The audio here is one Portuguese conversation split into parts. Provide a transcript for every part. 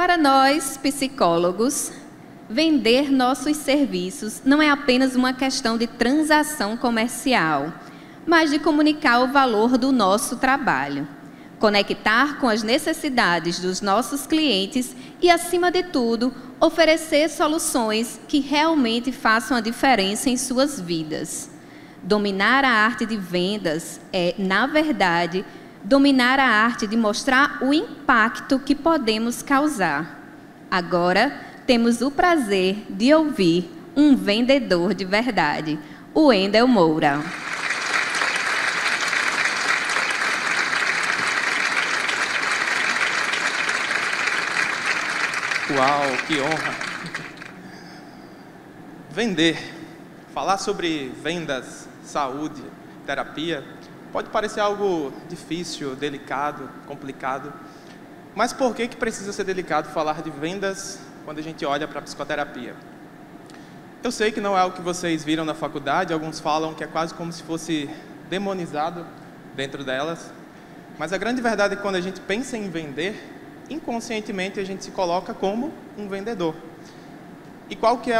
Para nós, psicólogos, vender nossos serviços não é apenas uma questão de transação comercial, mas de comunicar o valor do nosso trabalho, conectar com as necessidades dos nossos clientes e, acima de tudo, oferecer soluções que realmente façam a diferença em suas vidas. Dominar a arte de vendas é, na verdade, dominar a arte de mostrar o impacto que podemos causar. Agora, temos o prazer de ouvir um vendedor de verdade, o Wendel Moura. Uau, que honra! Vender, falar sobre vendas, saúde, terapia, pode parecer algo difícil, delicado, complicado, mas por que precisa ser delicado falar de vendas quando a gente olha para a psicoterapia? Eu sei que não é algo que vocês viram na faculdade, alguns falam que é quase como se fosse demonizado dentro delas, mas a grande verdade é que quando a gente pensa em vender, inconscientemente a gente se coloca como um vendedor. E qual que é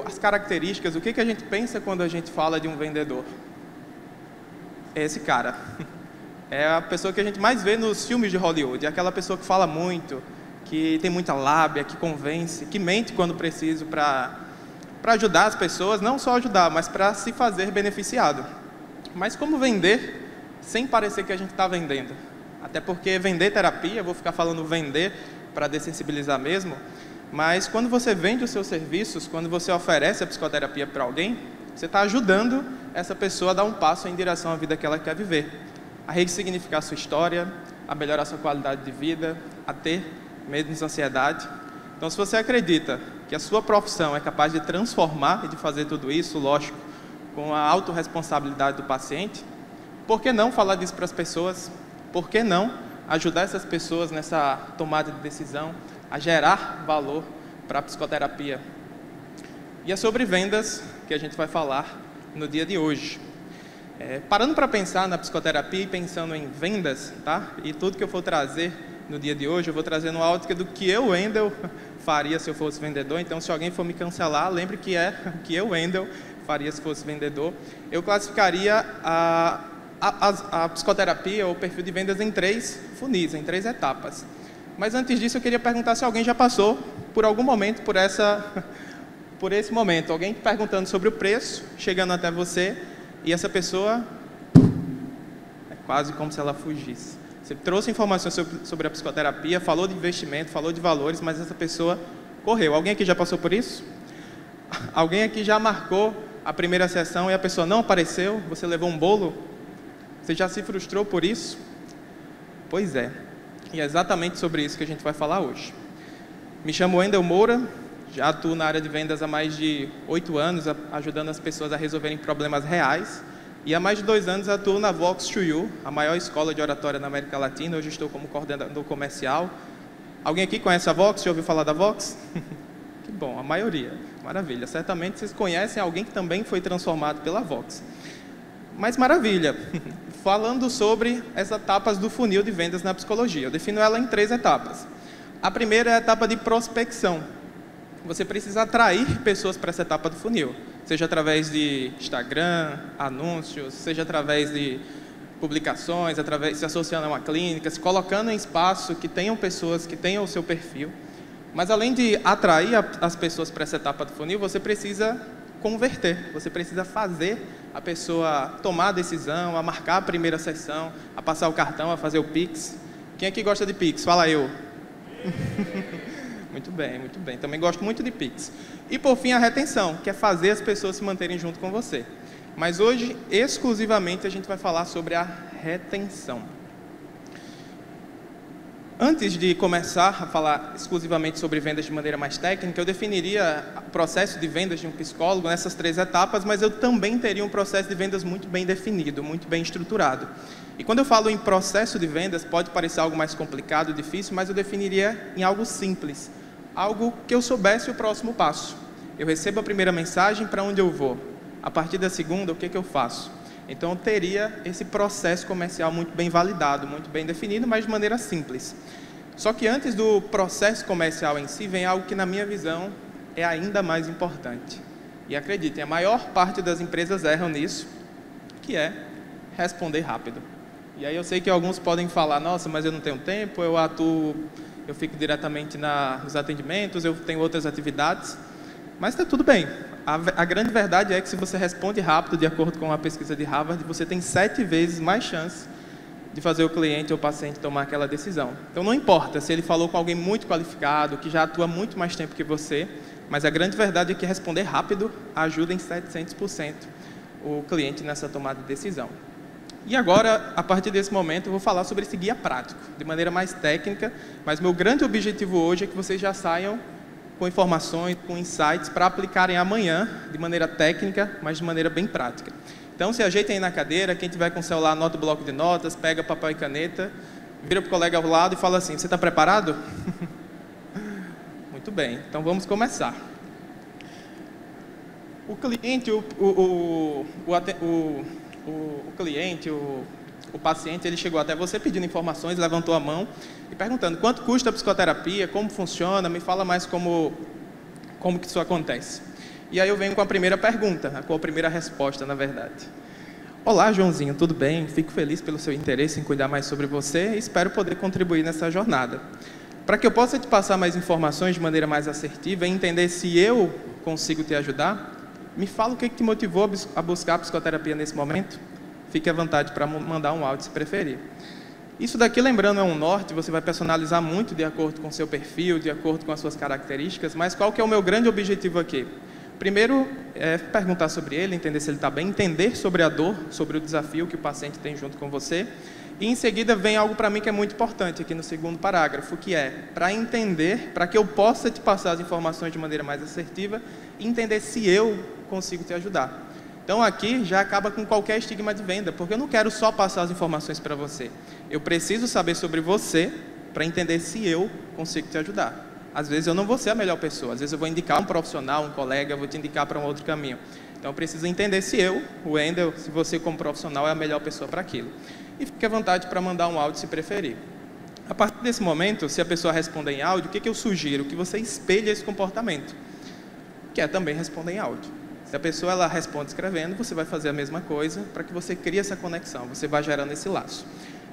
as características, o que a gente pensa quando a gente fala de um vendedor? É esse cara. É a pessoa que a gente mais vê nos filmes de Hollywood, é aquela pessoa que fala muito, que tem muita lábia, que convence, que mente quando preciso para ajudar as pessoas, não só ajudar, mas para se fazer beneficiado. Mas como vender sem parecer que a gente está vendendo? Até porque vender terapia, vou ficar falando vender para dessensibilizar mesmo, mas quando você vende os seus serviços, quando você oferece a psicoterapia para alguém, você está ajudando essa pessoa a dar um passo em direção à vida que ela quer viver, a ressignificar a sua história, a melhorar a sua qualidade de vida, a ter menos ansiedade. Então, se você acredita que a sua profissão é capaz de transformar e de fazer tudo isso, lógico, com a autorresponsabilidade do paciente, por que não falar disso para as pessoas? Por que não ajudar essas pessoas nessa tomada de decisão, a gerar valor para a psicoterapia? E é sobre vendas que a gente vai falar no dia de hoje. Parando para pensar na psicoterapia e pensando em vendas, tá? E tudo que eu for trazer no dia de hoje, eu vou trazer no ótica do que eu, Wendel, faria se eu fosse vendedor. Então, se alguém for me cancelar, lembre que é o que eu, Wendel, faria se fosse vendedor. Eu classificaria a psicoterapia ou o perfil de vendas em 3 funis, em 3 etapas. Mas antes disso, eu queria perguntar se alguém já passou por algum momento por esse momento. Alguém perguntando sobre o preço, chegando até você, e essa pessoa é quase como se ela fugisse. Você trouxe informações sobre a psicoterapia, falou de investimento, falou de valores, mas essa pessoa correu. Alguém aqui já passou por isso? Alguém aqui já marcou a primeira sessão e a pessoa não apareceu? Você levou um bolo? Você já se frustrou por isso? Pois é. E é exatamente sobre isso que a gente vai falar hoje. Me chamo Wendel Moura, já atuo na área de vendas há mais de 8 anos, ajudando as pessoas a resolverem problemas reais. E há mais de 2 anos atuo na Vox to You, a maior escola de oratória na América Latina. Hoje estou como coordenador comercial. Alguém aqui conhece a Vox? Já ouviu falar da Vox? Que bom, a maioria. Maravilha. Certamente vocês conhecem alguém que também foi transformado pela Vox. Mas maravilha. Falando sobre as etapas do funil de vendas na psicologia. Eu defino ela em 3 etapas. A primeira é a etapa de prospecção. Você precisa atrair pessoas para essa etapa do funil. Seja através de Instagram, anúncios, seja através de publicações, se associando a uma clínica, se colocando em espaço que tenham pessoas que tenham o seu perfil. Mas além de atrair as pessoas para essa etapa do funil, você precisa converter, você precisa fazer a pessoa tomar a decisão, a marcar a primeira sessão, a passar o cartão, a fazer o Pix. Quem aqui gosta de Pix? Fala eu. Muito bem, muito bem. Também gosto muito de Pix. E por fim, a retenção, que é fazer as pessoas se manterem junto com você. Mas hoje, exclusivamente, a gente vai falar sobre a retenção. Antes de começar a falar exclusivamente sobre vendas de maneira mais técnica, eu definiria o processo de vendas de um psicólogo nessas 3 etapas, mas eu também teria um processo de vendas muito bem definido, muito bem estruturado. E quando eu falo em processo de vendas, pode parecer algo mais complicado, difícil, mas eu definiria em algo simples, algo que eu soubesse o próximo passo. Eu recebo a primeira mensagem, para onde eu vou? A partir da segunda, o que eu faço? Então, eu teria esse processo comercial muito bem validado, muito bem definido, mas de maneira simples. Só que antes do processo comercial em si, vem algo que, na minha visão, é ainda mais importante. E acreditem, a maior parte das empresas erram nisso, que é responder rápido. E aí eu sei que alguns podem falar, nossa, mas eu não tenho tempo, eu fico diretamente nos atendimentos, eu tenho outras atividades, mas está tudo bem. A grande verdade é que se você responde rápido, de acordo com uma pesquisa de Harvard, você tem 7 vezes mais chance de fazer o cliente ou o paciente tomar aquela decisão. Então não importa se ele falou com alguém muito qualificado, que já atua muito mais tempo que você, mas a grande verdade é que responder rápido ajuda em 700% o cliente nessa tomada de decisão. E agora, a partir desse momento, eu vou falar sobre esse guia prático, de maneira mais técnica, mas meu grande objetivo hoje é que vocês já saiam com informações, com insights para aplicarem amanhã, de maneira técnica, mas de maneira bem prática. Então, se ajeitem aí na cadeira, quem tiver com o celular, anota o bloco de notas, pega papel e caneta, vira para o colega ao lado e fala assim, você está preparado? Muito bem, então vamos começar. O cliente, o paciente, ele chegou até você pedindo informações, levantou a mão e perguntando quanto custa a psicoterapia, como funciona, me fala mais como que isso acontece. E aí eu venho com a primeira pergunta, com a primeira resposta, na verdade. Olá, Joãozinho, tudo bem? Fico feliz pelo seu interesse em cuidar mais sobre você e espero poder contribuir nessa jornada. Para que eu possa te passar mais informações de maneira mais assertiva e entender se eu consigo te ajudar, me fala o que te motivou a buscar a psicoterapia nesse momento. Fique à vontade para mandar um áudio se preferir. Isso daqui, lembrando, é um norte, você vai personalizar muito de acordo com o seu perfil, de acordo com as suas características, mas qual que é o meu grande objetivo aqui? Primeiro, perguntar sobre ele, entender se ele está bem, entender sobre a dor, sobre o desafio que o paciente tem junto com você. E, em seguida, vem algo para mim que é muito importante aqui no segundo parágrafo, que é para entender, para que eu possa te passar as informações de maneira mais assertiva e entender se eu consigo te ajudar. Então, aqui já acaba com qualquer estigma de venda, porque eu não quero só passar as informações para você. Eu preciso saber sobre você para entender se eu consigo te ajudar. Às vezes eu não vou ser a melhor pessoa, às vezes eu vou indicar um profissional, um colega, eu vou te indicar para um outro caminho. Então eu preciso entender se eu, o Wendel, se você como profissional é a melhor pessoa para aquilo. E fique à vontade para mandar um áudio se preferir. A partir desse momento, se a pessoa responder em áudio, o que eu sugiro? Que você espelhe esse comportamento, que é também responder em áudio. Se a pessoa ela responde escrevendo, você vai fazer a mesma coisa para que você crie essa conexão, você vai gerando esse laço.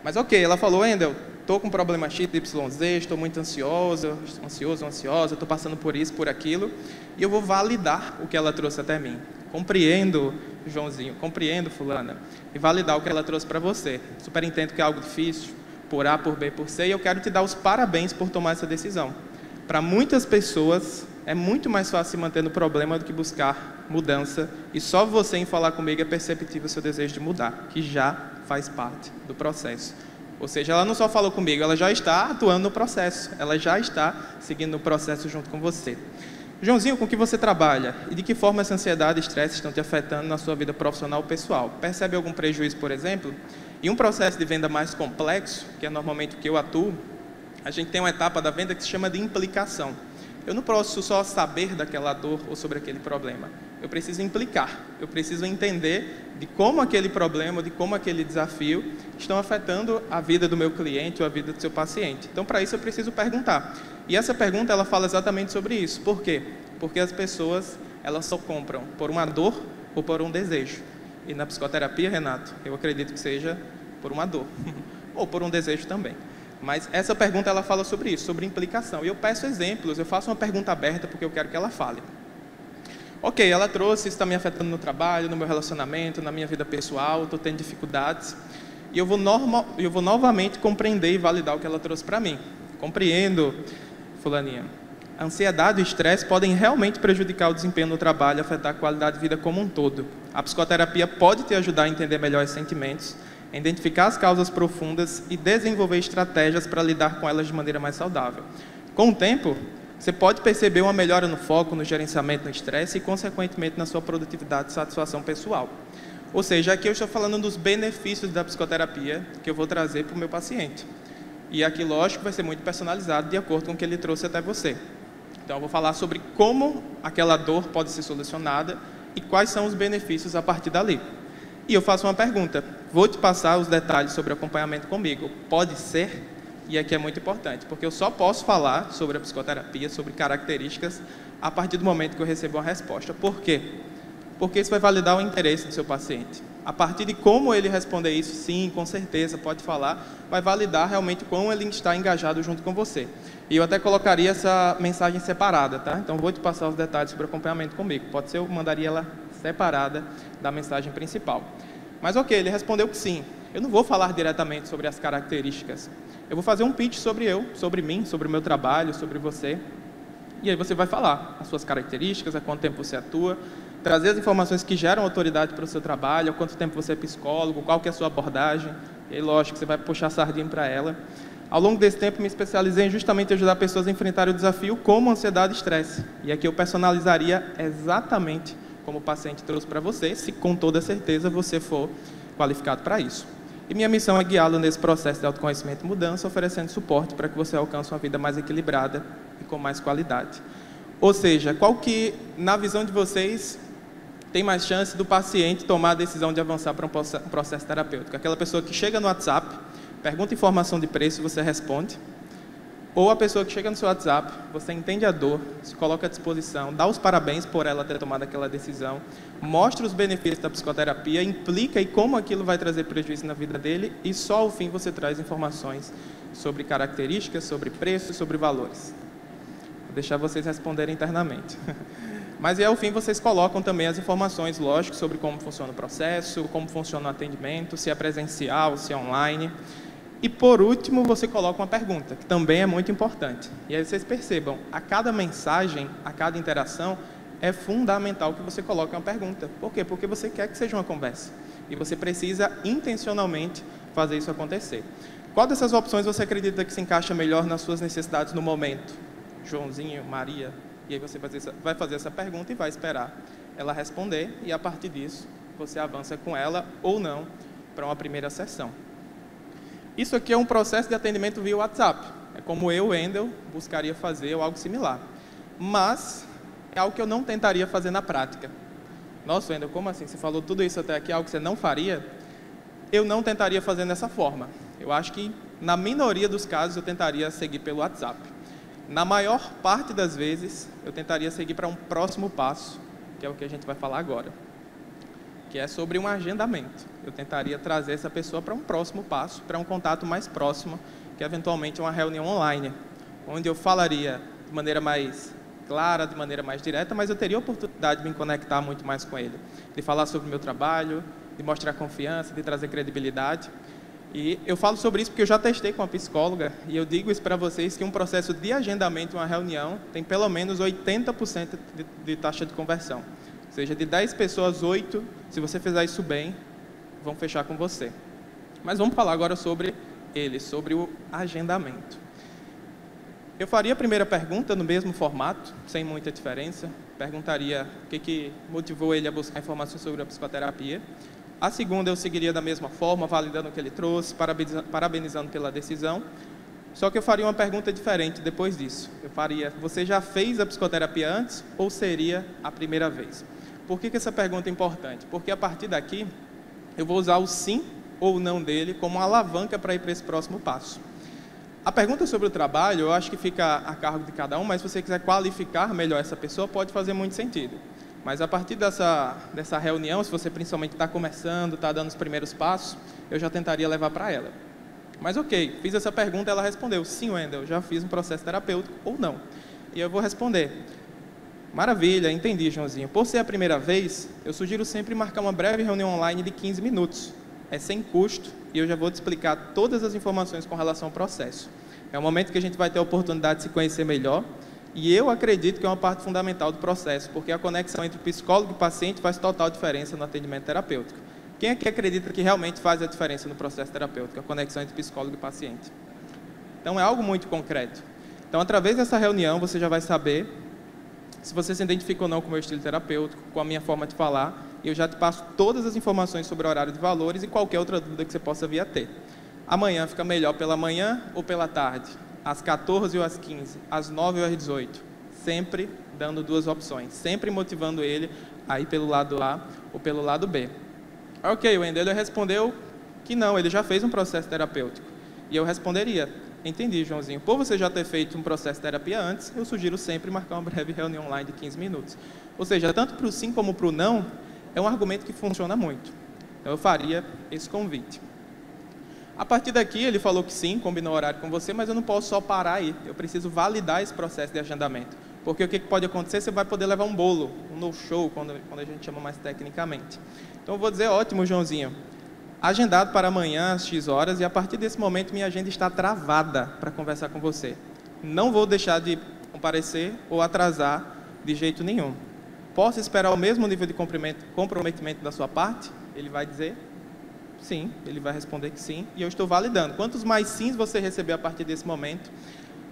Mas ok, ela falou, Wendel, estou com problema X, YZ, estou muito ansiosa, estou passando por isso, por aquilo, e eu vou validar o que ela trouxe até mim. Compreendo, Joãozinho, compreendo, fulana, e validar o que ela trouxe para você. Super entendo que é algo difícil, por A, por B, por C, e eu quero te dar os parabéns por tomar essa decisão. Para muitas pessoas, é muito mais fácil se manter no problema do que buscar mudança, e só você em falar comigo é perceptível o seu desejo de mudar, que já faz parte do processo. Ou seja, ela não só falou comigo, ela já está atuando no processo, ela já está seguindo o processo junto com você. Joãozinho, com que você trabalha? E de que forma essa ansiedade e estresse estão te afetando na sua vida profissional ou pessoal? Percebe algum prejuízo, por exemplo? Em um processo de venda mais complexo, que é normalmente o que eu atuo, a gente tem uma etapa da venda que se chama de implicação. Eu não posso só saber daquela dor ou sobre aquele problema. Eu preciso implicar, eu preciso entender de como aquele problema, de como aquele desafio estão afetando a vida do meu cliente ou a vida do seu paciente. Então, para isso, eu preciso perguntar. E essa pergunta, ela fala exatamente sobre isso. Por quê? Porque as pessoas, elas só compram por uma dor ou por um desejo. E na psicoterapia, Renato, eu acredito que seja por uma dor ou por um desejo também. Mas essa pergunta, ela fala sobre isso, sobre implicação. E eu peço exemplos, eu faço uma pergunta aberta porque eu quero que ela fale. Ok, ela trouxe, isso está me afetando no trabalho, no meu relacionamento, na minha vida pessoal, estou tendo dificuldades. E eu vou novamente compreender e validar o que ela trouxe para mim. Compreendo, fulaninha. A ansiedade e o estresse podem realmente prejudicar o desempenho no trabalho e afetar a qualidade de vida como um todo. A psicoterapia pode te ajudar a entender melhor esses sentimentos, a identificar as causas profundas e desenvolver estratégias para lidar com elas de maneira mais saudável. Com o tempo, você pode perceber uma melhora no foco, no gerenciamento, no estresse e, consequentemente, na sua produtividade e satisfação pessoal. Ou seja, aqui eu estou falando dos benefícios da psicoterapia que eu vou trazer para o meu paciente. E aqui, lógico, vai ser muito personalizado de acordo com o que ele trouxe até você. Então, eu vou falar sobre como aquela dor pode ser solucionada e quais são os benefícios a partir dali. E eu faço uma pergunta. Vou te passar os detalhes sobre acompanhamento comigo. Pode ser? e aqui é muito importante, porque eu só posso falar sobre a psicoterapia, sobre características, a partir do momento que eu recebo uma resposta. Por quê? Porque isso vai validar o interesse do seu paciente. A partir de como ele responder isso, sim, com certeza, pode falar, vai validar realmente como ele está engajado junto com você. E eu até colocaria essa mensagem separada, tá? Então, vou te passar os detalhes sobre o acompanhamento comigo. Pode ser, eu mandaria ela separada da mensagem principal. Mas, ok, ele respondeu que sim. Eu não vou falar diretamente sobre as características. Eu vou fazer um pitch sobre sobre mim, sobre o meu trabalho, sobre você. E aí você vai falar as suas características, há quanto tempo você atua, trazer as informações que geram autoridade para o seu trabalho, há quanto tempo você é psicólogo, qual que é a sua abordagem. E aí, lógico, você vai puxar a sardinha para ela. Ao longo desse tempo, me especializei em justamente ajudar pessoas a enfrentarem o desafio como ansiedade e estresse. E aqui eu personalizaria exatamente como o paciente trouxe para você, se com toda certeza você for qualificado para isso. E minha missão é guiá-lo nesse processo de autoconhecimento e mudança, oferecendo suporte para que você alcance uma vida mais equilibrada e com mais qualidade. Ou seja, qual que, na visão de vocês, tem mais chance do paciente tomar a decisão de avançar para um processo terapêutico? Aquela pessoa que chega no WhatsApp, pergunta informação de preço, você responde. Ou a pessoa que chega no seu WhatsApp, você entende a dor, se coloca à disposição, dá os parabéns por ela ter tomado aquela decisão, mostra os benefícios da psicoterapia, implica e como aquilo vai trazer prejuízo na vida dele, e só ao fim você traz informações sobre características, sobre preços, sobre valores. Vou deixar vocês responderem internamente. Mas ao fim vocês colocam também as informações, lógico, sobre como funciona o processo, como funciona o atendimento, se é presencial, se é online. E, por último, você coloca uma pergunta, que também é muito importante. E aí vocês percebam, a cada mensagem, a cada interação, é fundamental que você coloque uma pergunta. Por quê? Porque você quer que seja uma conversa. E você precisa, intencionalmente, fazer isso acontecer. Qual dessas opções você acredita que se encaixa melhor nas suas necessidades no momento? Joãozinho, Maria? E aí você vai fazer essa pergunta e vai esperar ela responder. E, a partir disso, você avança com ela ou não para uma primeira sessão. Isso aqui é um processo de atendimento via WhatsApp. É como eu, Wendel, buscaria fazer ou algo similar. Mas é algo que eu não tentaria fazer na prática. Nossa, Wendel, como assim? Você falou tudo isso até aqui, algo que você não faria? Eu não tentaria fazer dessa forma. Eu acho que, na minoria dos casos, eu tentaria seguir pelo WhatsApp. Na maior parte das vezes, eu tentaria seguir para um próximo passo, que é o que a gente vai falar agora, que é sobre um agendamento. Eu tentaria trazer essa pessoa para um próximo passo, para um contato mais próximo, que eventualmente é uma reunião online, onde eu falaria de maneira mais clara, de maneira mais direta, mas eu teria a oportunidade de me conectar muito mais com ele, de falar sobre o meu trabalho, de mostrar confiança, de trazer credibilidade. E eu falo sobre isso porque eu já testei com uma psicóloga, e eu digo isso para vocês, que um processo de agendamento de uma reunião tem pelo menos 80% de taxa de conversão. Ou seja, de 10 pessoas, 8, se você fizer isso bem, vão fechar com você. Mas vamos falar agora sobre ele, sobre o agendamento. Eu faria a primeira pergunta no mesmo formato, sem muita diferença. Perguntaria o que motivou ele a buscar informações sobre a psicoterapia. A segunda eu seguiria da mesma forma, validando o que ele trouxe, parabenizando pela decisão. Só que eu faria uma pergunta diferente depois disso. Eu faria, você já fez a psicoterapia antes ou seria a primeira vez? Por que essa pergunta é importante? Porque a partir daqui, eu vou usar o sim ou não dele como uma alavanca para ir para esse próximo passo. A pergunta sobre o trabalho, eu acho que fica a cargo de cada um, mas se você quiser qualificar melhor essa pessoa, pode fazer muito sentido. Mas a partir dessa reunião, se você principalmente está começando, está dando os primeiros passos, eu já tentaria levar para ela. Mas ok, fiz essa pergunta, ela respondeu, sim, Wendel, já fiz um processo terapêutico ou não. E eu vou responder, maravilha, entendi, Joãozinho. Por ser a primeira vez, eu sugiro sempre marcar uma breve reunião online de 15 minutos. É sem custo e eu já vou te explicar todas as informações com relação ao processo. É um momento que a gente vai ter a oportunidade de se conhecer melhor e eu acredito que é uma parte fundamental do processo, porque a conexão entre psicólogo e paciente faz total diferença no atendimento terapêutico. Quem aqui acredita que realmente faz a diferença no processo terapêutico, a conexão entre psicólogo e paciente? Então, é algo muito concreto. Então, através dessa reunião, você já vai saber se você se identifica ou não com o meu estilo terapêutico, com a minha forma de falar, e eu já te passo todas as informações sobre o horário de valores e qualquer outra dúvida que você possa vir a ter. Amanhã fica melhor pela manhã ou pela tarde? Às 14 ou às 15? Às 9 ou às 18? Sempre dando duas opções, sempre motivando ele a ir pelo lado A ou pelo lado B. Ok, o Wendel respondeu que não, ele já fez um processo terapêutico. E eu responderia, Entendi, Joãozinho. Por você já ter feito um processo de terapia antes, eu sugiro sempre marcar uma breve reunião online de 15 minutos. Ou seja, tanto para o sim como para o não, é um argumento que funciona muito. Então, eu faria esse convite. A partir daqui, ele falou que sim, combinou o horário com você, mas eu não posso só parar aí. Eu preciso validar esse processo de agendamento. Porque o que pode acontecer? Você vai poder levar um bolo, um no-show, quando a gente chama mais tecnicamente. Então, eu vou dizer, ótimo, Joãozinho. Agendado para amanhã, às X horas, e a partir desse momento, minha agenda está travada para conversar com você. Não vou deixar de comparecer ou atrasar de jeito nenhum. Posso esperar o mesmo nível de comprometimento da sua parte? Ele vai dizer sim, ele vai responder que sim, e eu estou validando. Quantos mais sims você receber a partir desse momento,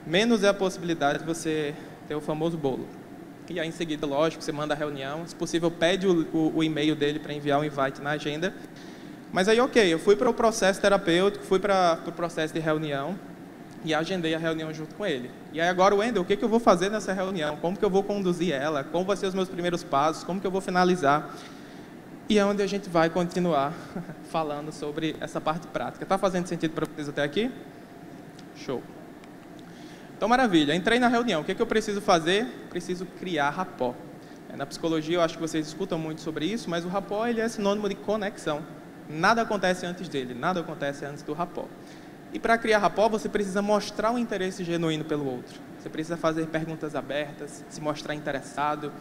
menos é a possibilidade de você ter o famoso bolo. E aí, em seguida, lógico, você manda a reunião, se possível, pede o e-mail dele para enviar o invite na agenda. Mas aí, ok, eu fui para o processo terapêutico, fui para o processo de reunião e agendei a reunião junto com ele. E aí agora, Wendel, o que eu vou fazer nessa reunião? Como que eu vou conduzir ela? Como vão ser os meus primeiros passos? Como que eu vou finalizar? E é onde a gente vai continuar falando sobre essa parte prática. Está fazendo sentido para vocês até aqui? Show. Então, maravilha. Entrei na reunião. O que eu preciso fazer? Preciso criar rapport. Na psicologia, eu acho que vocês escutam muito sobre isso, mas o rapport ele é sinônimo de conexão. Nada acontece antes dele, nada acontece antes do rapport. E para criar rapport, você precisa mostrar um interesse genuíno pelo outro. Você precisa fazer perguntas abertas, se mostrar interessado,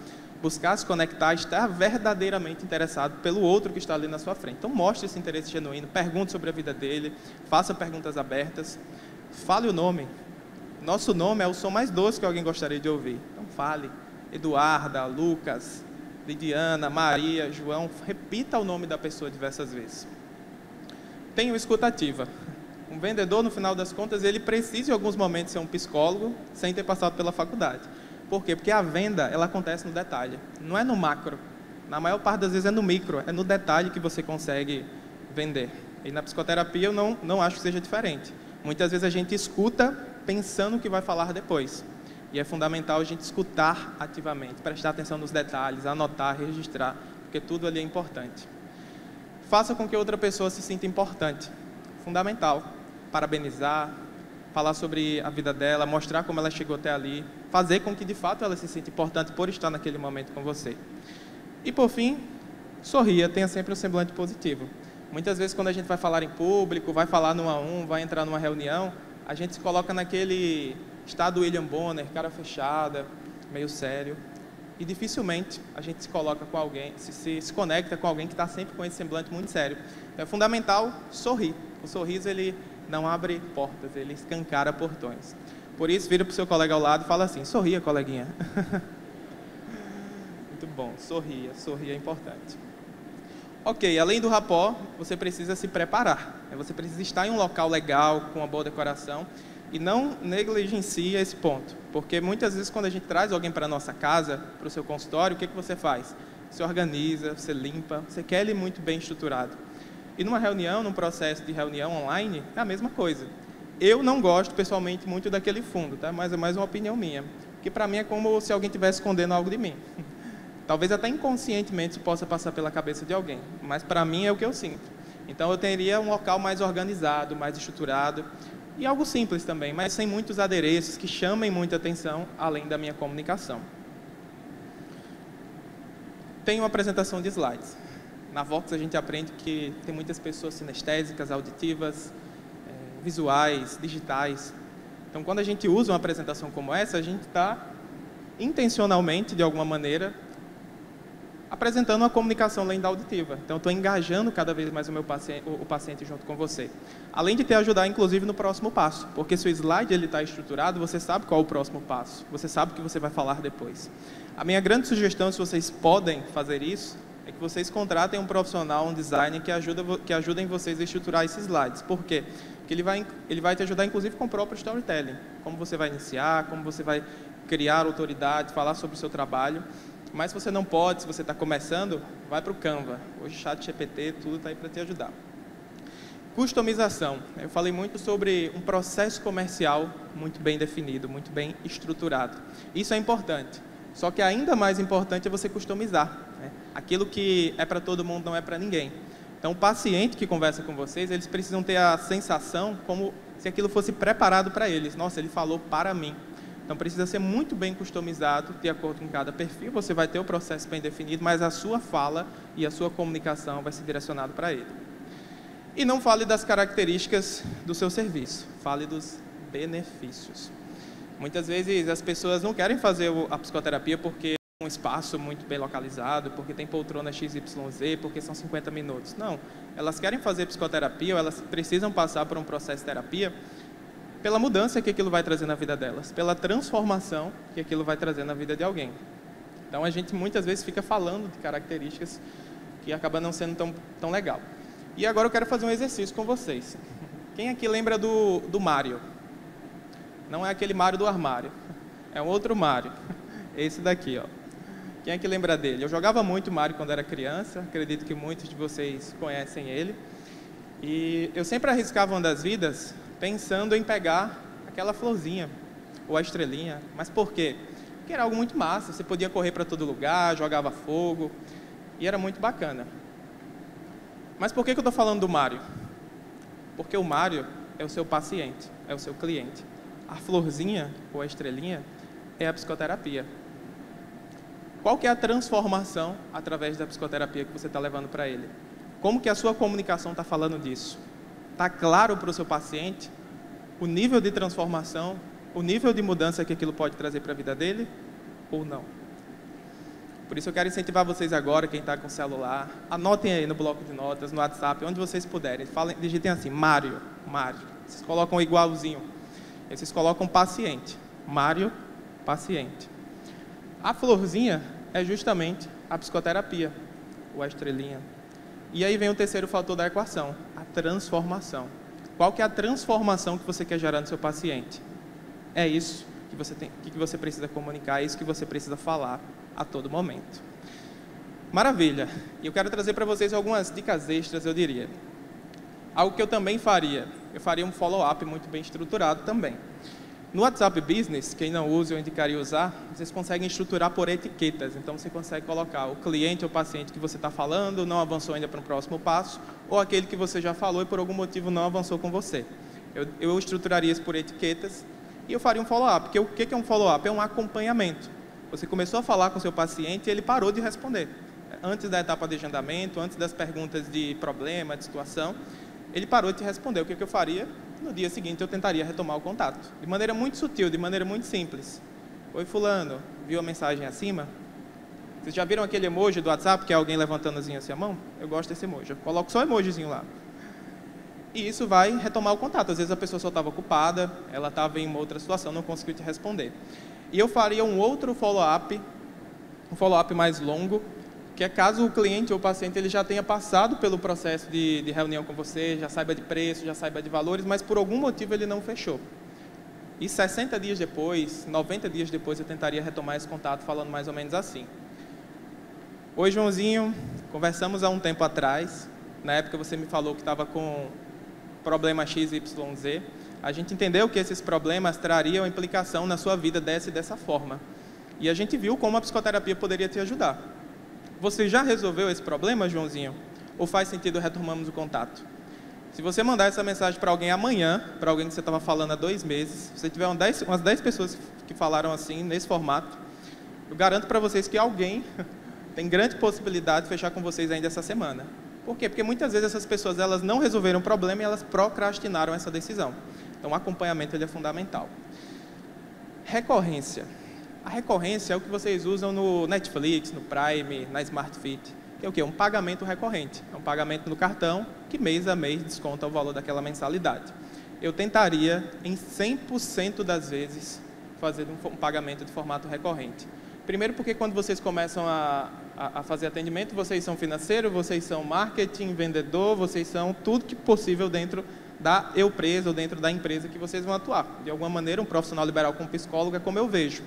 buscar se conectar, estar verdadeiramente interessado pelo outro que está ali na sua frente. Então, mostre esse interesse genuíno, pergunte sobre a vida dele, faça perguntas abertas, fale o nome. Nosso nome é o som mais doce que alguém gostaria de ouvir. Então, fale. Eduarda, Lucas, Lidiana, Maria, João, repita o nome da pessoa diversas vezes. Tenha escutativa. Um vendedor, no final das contas, ele precisa em alguns momentos ser um psicólogo sem ter passado pela faculdade. Por quê? Porque a venda, ela acontece no detalhe, não é no macro. Na maior parte das vezes é no micro, é no detalhe que você consegue vender. E na psicoterapia eu não acho que seja diferente. Muitas vezes a gente escuta pensando o que vai falar depois. E é fundamental a gente escutar ativamente, prestar atenção nos detalhes, anotar, registrar, porque tudo ali é importante. Faça com que outra pessoa se sinta importante. Fundamental. Parabenizar, falar sobre a vida dela, mostrar como ela chegou até ali, fazer com que de fato ela se sinta importante por estar naquele momento com você. E por fim, sorria, tenha sempre um semblante positivo. Muitas vezes quando a gente vai falar em público, vai falar no 1 a 1, vai entrar numa reunião, a gente se coloca naquele estado William Bonner, cara fechada, meio sério, e dificilmente a gente se coloca com alguém, se conecta com alguém que está sempre com esse semblante muito sério. Então, é fundamental sorrir. O sorriso, ele não abre portas, ele escancara portões. Por isso, vira para o seu colega ao lado e fala assim, sorria, coleguinha. Muito bom, sorria é importante. Ok, além do rapport, você precisa se preparar. Você precisa estar em um local legal, com uma boa decoração, e não negligencie esse ponto. Porque muitas vezes, quando a gente traz alguém para a nossa casa, para o seu consultório, o que você faz? Você organiza, você limpa, você quer ele muito bem estruturado. E numa reunião, num processo de reunião online, é a mesma coisa. Eu não gosto, pessoalmente, muito daquele fundo, tá? Mas é mais uma opinião minha. Porque para mim é como se alguém estivesse escondendo algo de mim. Talvez até inconscientemente isso possa passar pela cabeça de alguém, mas para mim é o que eu sinto. Então eu teria um local mais organizado, mais estruturado, e algo simples também, mas sem muitos adereços que chamem muita atenção, além da minha comunicação. Tem uma apresentação de slides. Na Vox a gente aprende que tem muitas pessoas sinestésicas, auditivas, visuais, digitais. Então quando a gente usa uma apresentação como essa, a gente está intencionalmente, de alguma maneira, apresentando uma comunicação além da auditiva. Então, eu estou engajando cada vez mais o paciente junto com você. Além de te ajudar, inclusive, no próximo passo. Porque se o slide está estruturado, você sabe qual é o próximo passo. Você sabe o que você vai falar depois. A minha grande sugestão, se vocês podem fazer isso, é que vocês contratem um profissional, um designer, que ajudem vocês a estruturar esses slides. Por quê? Porque ele vai te ajudar, inclusive, com o próprio storytelling. Como você vai iniciar, como você vai criar autoridade, falar sobre o seu trabalho. Mas se você não pode, se você está começando, vai para o Canva. Hoje, ChatGPT, tudo está aí para te ajudar. Customização. Eu falei muito sobre um processo comercial muito bem definido, muito bem estruturado. Isso é importante. Só que ainda mais importante é você customizar. Né? Aquilo que é para todo mundo não é para ninguém. Então, o paciente que conversa com vocês, eles precisam ter a sensação como se aquilo fosse preparado para eles. Nossa, ele falou para mim. Então, precisa ser muito bem customizado, de acordo com cada perfil. Você vai ter o processo bem definido, mas a sua fala e a sua comunicação vai ser direcionado para ele. E não fale das características do seu serviço, fale dos benefícios. Muitas vezes as pessoas não querem fazer a psicoterapia porque é um espaço muito bem localizado, porque tem poltrona XYZ, porque são 50 minutos. Não, elas querem fazer psicoterapia, ou elas precisam passar por um processo de terapia pela mudança que aquilo vai trazer na vida delas, pela transformação que aquilo vai trazer na vida de alguém. Então, a gente muitas vezes fica falando de características que acaba não sendo tão legal. E agora eu quero fazer um exercício com vocês. Quem aqui lembra do Mário? Não é aquele Mário do armário, é um outro Mário, esse daqui, ó. Quem aqui lembra dele? Eu jogava muito Mário quando era criança, acredito que muitos de vocês conhecem ele. E eu sempre arriscava uma das vidas pensando em pegar aquela florzinha, ou a estrelinha. Mas por quê? Porque era algo muito massa, você podia correr para todo lugar, jogava fogo, e era muito bacana. Mas por que eu estou falando do Mário? Porque o Mário é o seu paciente, é o seu cliente. A florzinha, ou a estrelinha, é a psicoterapia. Qual que é a transformação através da psicoterapia que você está levando para ele? Como que a sua comunicação está falando disso? Está claro para o seu paciente o nível de transformação, o nível de mudança que aquilo pode trazer para a vida dele ou não? Por isso eu quero incentivar vocês agora, quem está com o celular, anotem aí no bloco de notas, no WhatsApp, onde vocês puderem. Digitem assim, Mário. Vocês colocam igualzinho. Aí vocês colocam paciente. Mário, paciente. A florzinha é justamente a psicoterapia, ou a estrelinha. E aí vem o terceiro fator da equação, a transformação. Qual que é a transformação que você quer gerar no seu paciente? É isso que você precisa comunicar, é isso que você precisa falar a todo momento. Maravilha! E eu quero trazer para vocês algumas dicas extras, eu diria. Algo que eu também faria. Eu faria um follow-up muito bem estruturado também. No WhatsApp Business, quem não usa, eu indicaria usar, vocês conseguem estruturar por etiquetas. Então, você consegue colocar o cliente ou paciente que você está falando, não avançou ainda para o próximo passo, ou aquele que você já falou e por algum motivo não avançou com você. Eu estruturaria isso por etiquetas e eu faria um follow-up. Porque o que é um follow-up? É um acompanhamento. Você começou a falar com o seu paciente e ele parou de responder. Antes da etapa de agendamento, antes das perguntas de problema, de situação, ele parou de te responder. O que eu faria? No dia seguinte, eu tentaria retomar o contato. De maneira muito sutil, de maneira muito simples. Oi, fulano, viu a mensagem acima? Vocês já viram aquele emoji do WhatsApp, que é alguém levantando assim a mão? Eu gosto desse emoji. Eu coloco só o emojizinho lá. E isso vai retomar o contato. Às vezes a pessoa só estava ocupada, ela estava em uma outra situação, não conseguiu te responder. E eu faria um outro follow-up, um follow-up mais longo, que é caso o cliente ou o paciente ele já tenha passado pelo processo de reunião com você, já saiba de preço, já saiba de valores, mas por algum motivo ele não fechou. E 60 dias depois, 90 dias depois, eu tentaria retomar esse contato falando mais ou menos assim. Oi, Joãozinho, conversamos há um tempo atrás, na época você me falou que estava com problema XYZ, a gente entendeu que esses problemas trariam implicação na sua vida dessa e dessa forma. E a gente viu como a psicoterapia poderia te ajudar. Você já resolveu esse problema, Joãozinho? Ou faz sentido retomarmos o contato? Se você mandar essa mensagem para alguém amanhã, para alguém que você estava falando há 2 meses, se você tiver umas 10 pessoas que falaram assim, nesse formato, eu garanto para vocês que alguém tem grande possibilidade de fechar com vocês ainda essa semana. Por quê? Porque muitas vezes essas pessoas elas não resolveram o problema e elas procrastinaram essa decisão. Então, o acompanhamento ele é fundamental. Recorrência. A recorrência é o que vocês usam no Netflix, no Prime, na Smart Fit. Que é o quê? Um pagamento recorrente. É um pagamento no cartão que mês a mês desconta o valor daquela mensalidade. Eu tentaria, em 100% das vezes, fazer um pagamento de formato recorrente. Primeiro porque quando vocês começam a fazer atendimento, vocês são financeiro, vocês são marketing, vendedor, vocês são tudo que possível dentro da empresa ou dentro da empresa que vocês vão atuar. De alguma maneira, um profissional liberal como psicólogo é como eu vejo.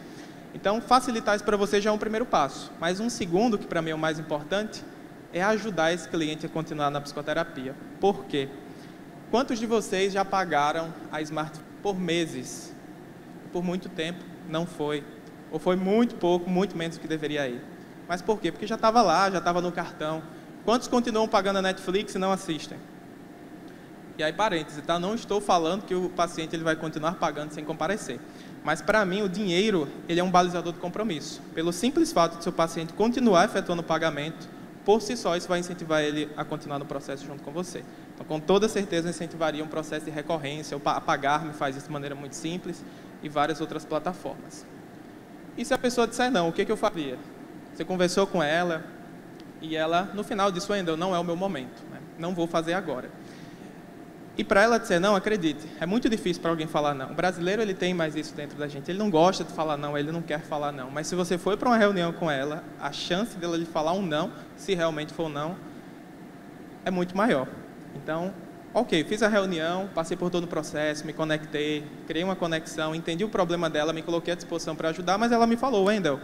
Então, facilitar isso para você já é um primeiro passo. Mas um segundo, que para mim é o mais importante, é ajudar esse cliente a continuar na psicoterapia. Por quê? Quantos de vocês já pagaram a Smart por meses? Por muito tempo, não foi. Ou foi muito pouco, muito menos do que deveria ir. Mas por quê? Porque já estava lá, já estava no cartão. Quantos continuam pagando a Netflix e não assistem? E aí, parênteses, tá? Não estou falando que o paciente ele vai continuar pagando sem comparecer. Mas, para mim, o dinheiro ele é um balizador de compromisso. Pelo simples fato de seu paciente continuar efetuando o pagamento, por si só, isso vai incentivar ele a continuar no processo junto com você. Então, com toda certeza, eu incentivaria um processo de recorrência. O Pagar.me faz isso de maneira muito simples e várias outras plataformas. E se a pessoa disser não, o que eu faria? Você conversou com ela e ela, no final, disse, Wendel, não é o meu momento, né? Não vou fazer agora. E para ela dizer não, acredite, é muito difícil para alguém falar não. O brasileiro ele tem mais isso dentro da gente. Ele não gosta de falar não, ele não quer falar não. Mas se você for para uma reunião com ela, a chance dela de falar um não, se realmente for um não, é muito maior. Então, ok, fiz a reunião, passei por todo o processo, me conectei, criei uma conexão, entendi o problema dela, me coloquei à disposição para ajudar, mas ela me falou, Wendel,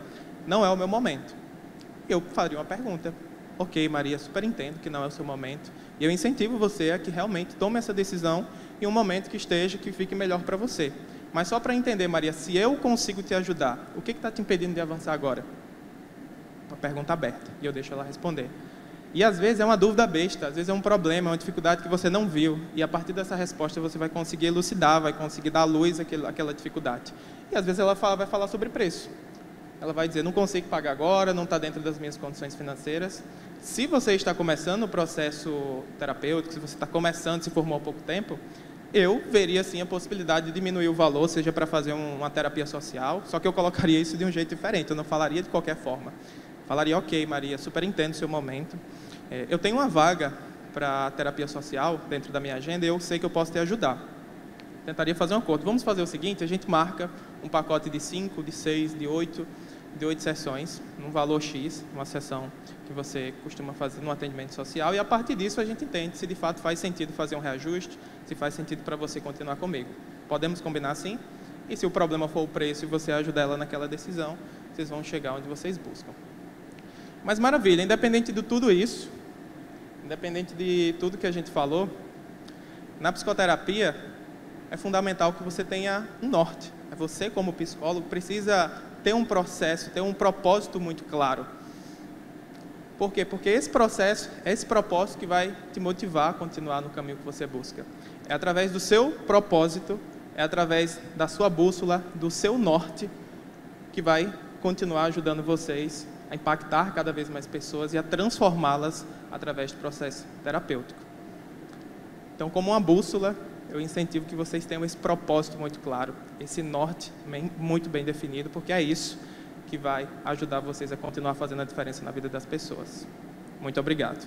não é o meu momento. Eu faria uma pergunta. Ok, Maria, super entendo que não é o seu momento. E eu incentivo você a que realmente tome essa decisão em um momento que fique melhor para você. Mas só para entender, Maria, se eu consigo te ajudar, o que está te impedindo de avançar agora? Uma pergunta aberta, e eu deixo ela responder. E às vezes é uma dúvida besta, às vezes é um problema, é uma dificuldade que você não viu. E a partir dessa resposta você vai conseguir elucidar, vai conseguir dar luz àquela dificuldade. E às vezes ela vai falar sobre preço. Ela vai dizer, não consigo pagar agora, não está dentro das minhas condições financeiras. Se você está começando o processo terapêutico, se você está começando, se formou há pouco tempo, eu veria sim a possibilidade de diminuir o valor, seja para fazer uma terapia social, só que eu colocaria isso de um jeito diferente, eu não falaria de qualquer forma. Falaria, ok, Maria, super entendo o seu momento. Eu tenho uma vaga para terapia social dentro da minha agenda e eu sei que eu posso te ajudar. Tentaria fazer um acordo. Vamos fazer o seguinte, a gente marca um pacote de 5, de 6, de 8 sessões, num valor X, uma sessão que você costuma fazer no atendimento social, e a partir disso a gente entende se de fato faz sentido fazer um reajuste, se faz sentido para você continuar comigo. Podemos combinar assim? E se o problema for o preço e você ajudar ela naquela decisão, vocês vão chegar onde vocês buscam. Mas maravilha, independente de tudo isso, independente de tudo que a gente falou, na psicoterapia é fundamental que você tenha um norte. Você, como psicólogo, precisa ter um processo, ter um propósito muito claro. Por quê? Porque esse processo, é esse propósito que vai te motivar a continuar no caminho que você busca. É através do seu propósito, é através da sua bússola, do seu norte, que vai continuar ajudando vocês a impactar cada vez mais pessoas e a transformá-las através do processo terapêutico. Então, como uma bússola, eu incentivo que vocês tenham esse propósito muito claro, esse norte muito bem definido, porque é isso que vai ajudar vocês a continuar fazendo a diferença na vida das pessoas. Muito obrigado.